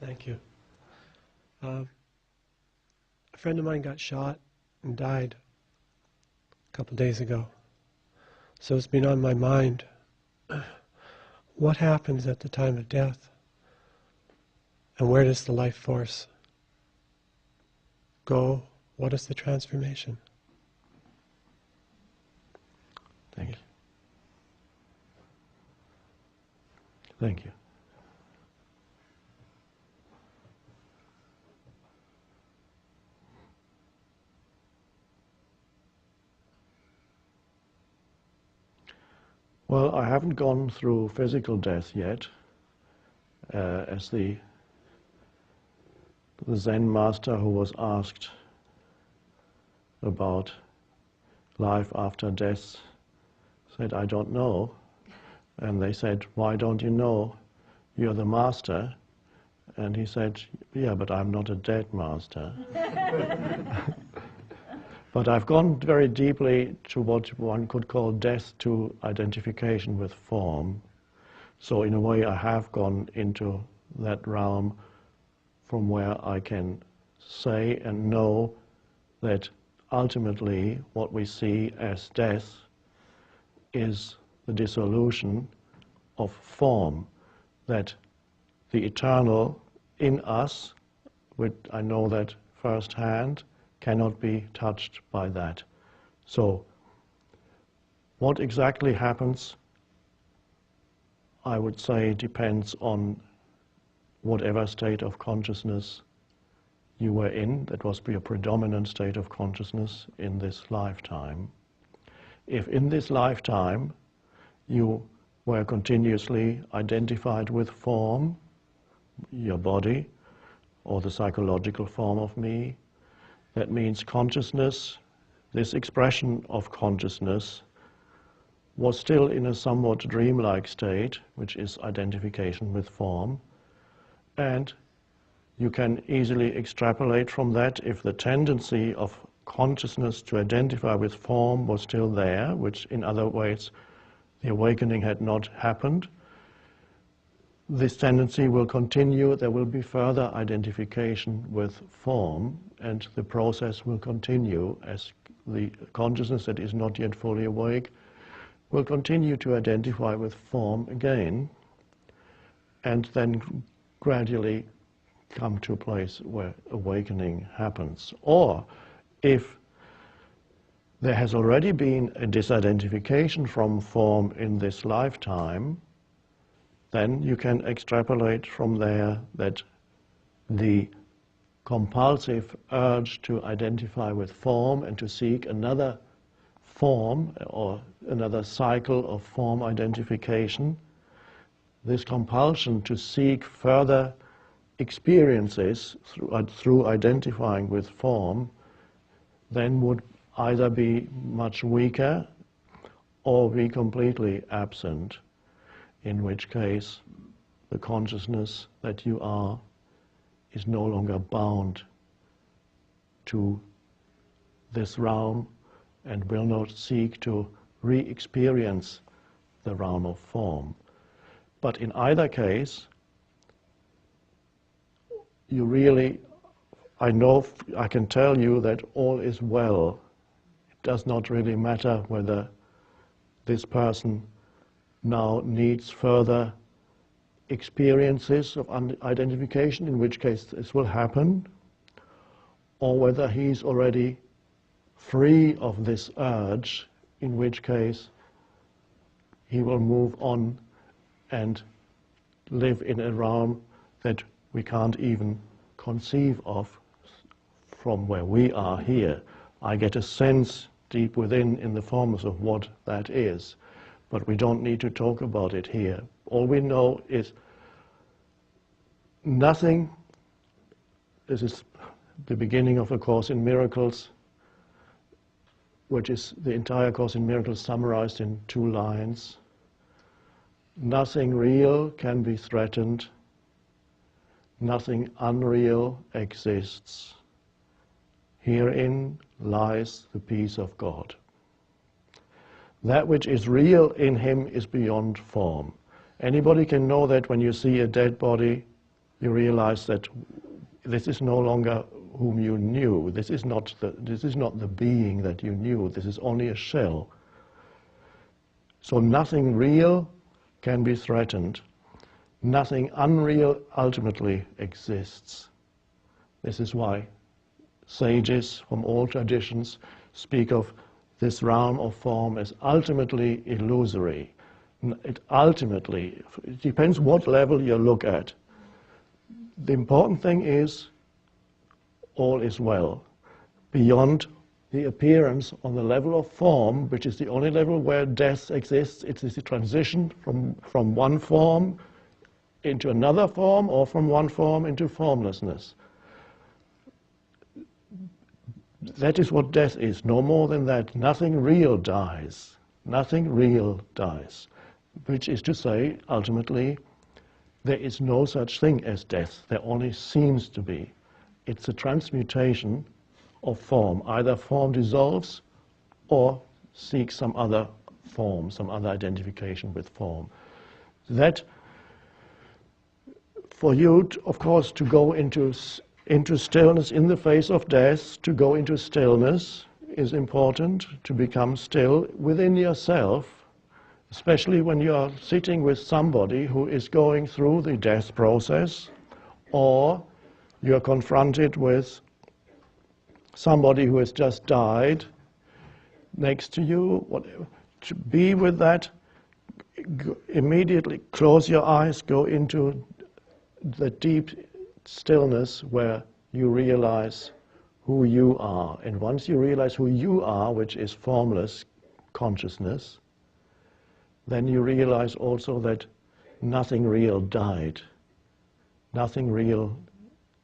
Thank you. A friend of mine got shot and died a couple days ago. So it's been on my mind. What happens at the time of death? And where does the life force go? What is the transformation? Thank you. Thank you. Well, I haven't gone through physical death yet, as the Zen master who was asked about life after death said, "I don't know." And they said, "Why don't you know? You're the master." And he said, "Yeah, but I'm not a dead master." But I've gone very deeply to what one could call death to identification with form. So in a way I have gone into that realm from where I can say and know that ultimately what we see as death is the dissolution of form, that the eternal in us, which I know that firsthand, cannot be touched by that. So what exactly happens, I would say, depends on whatever state of consciousness you were in. That was your predominant state of consciousness in this lifetime. If in this lifetime you were continuously identified with form, your body, or the psychological form of me, that means consciousness, this expression of consciousness, was still in a somewhat dreamlike state, which is identification with form. And you can easily extrapolate from that if the tendency of consciousness to identify with form was still there, which in other ways the awakening had not happened. This tendency will continue, there will be further identification with form, and the process will continue as the consciousness that is not yet fully awake will continue to identify with form again, and then gradually come to a place where awakening happens. Or if there has already been a disidentification from form in this lifetime, then you can extrapolate from there that the compulsive urge to identify with form and to seek another form or another cycle of form identification, this compulsion to seek further experiences through identifying with form then would either be much weaker or be completely absent, in which case the consciousness that you are is no longer bound to this realm and will not seek to re-experience the realm of form. But in either case, you really, I can tell you that all is well. It does not really matter whether this person now needs further experiences of identification, in which case this will happen, or whether he's already free of this urge, in which case he will move on and live in a realm that we can't even conceive of from where we are here. I get a sense deep within in the forms of what that is, but we don't need to talk about it here. All we know is nothing. This is the beginning of A Course in Miracles, which is the entire Course in Miracles summarized in 2 lines. Nothing real can be threatened. Nothing unreal exists. Herein lies the peace of God. That which is real in him is beyond form. Anybody can know that when you see a dead body you realize that this is no longer whom you knew. This is not the being that you knew. This is only a shell. So nothing real can be threatened. Nothing unreal ultimately exists. This is why sages from all traditions speak of this realm of form as ultimately illusory. It depends what level you look at. The important thing is all is well. Beyond the appearance on the level of form, which is the only level where death exists, it is the transition from one form into another form, or from one form into formlessness. That is what death is, no more than that. Nothing real dies. Nothing real dies. Which is to say, ultimately, there is no such thing as death. There only seems to be. It's a transmutation of form. Either form dissolves or seeks some other form, some other identification with form. That, for you, of course, to go into stillness in the face of death, to go into stillness is important, to become still within yourself, especially when you are sitting with somebody who is going through the death process, or you are confronted with somebody who has just died next to you, whatever. To be with that, immediately close your eyes, go into the deep stillness where you realize who you are. And once you realize who you are, which is formless consciousness, then you realize also that nothing real died. Nothing real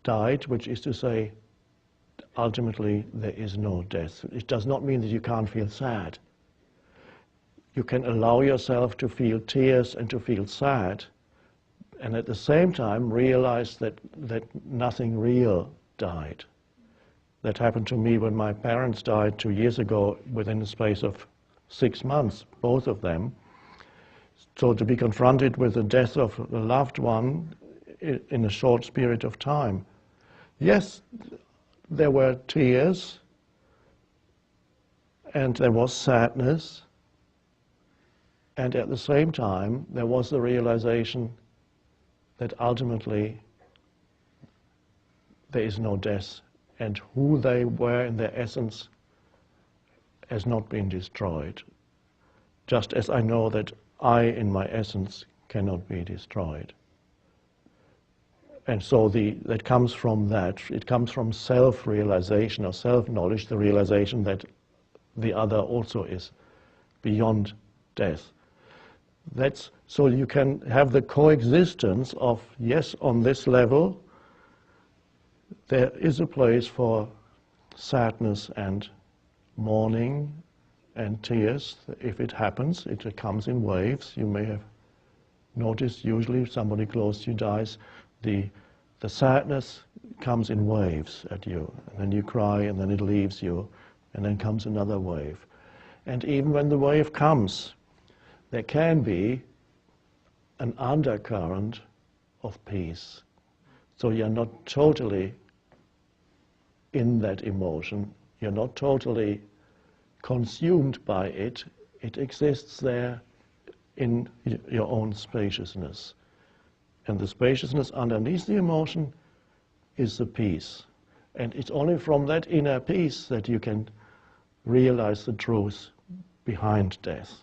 died, which is to say, ultimately there is no death. It does not mean that you can't feel sad. You can allow yourself to feel tears and to feel sad, and at the same time realize that nothing real died. That happened to me when my parents died 2 years ago within the space of 6 months, both of them. So to be confronted with the death of a loved one in a short period of time. Yes, there were tears and there was sadness, and at the same time there was the realization that ultimately there is no death, and who they were in their essence has not been destroyed. Just as I know that I, in my essence, cannot be destroyed. And so that comes from that. It comes from self-realization or self-knowledge, the realization that the other also is beyond death. So you can have the coexistence of, yes, on this level, there is a place for sadness and mourning and tears. If it happens, it comes in waves. You may have noticed, usually if somebody close to you dies, the sadness comes in waves at you, and then you cry, and then it leaves you, and then comes another wave. And even when the wave comes, there can be an undercurrent of peace. So you're not totally in that emotion, you're not totally consumed by it. It exists there in your own spaciousness. And the spaciousness underneath the emotion is the peace. And it's only from that inner peace that you can realize the truth behind death.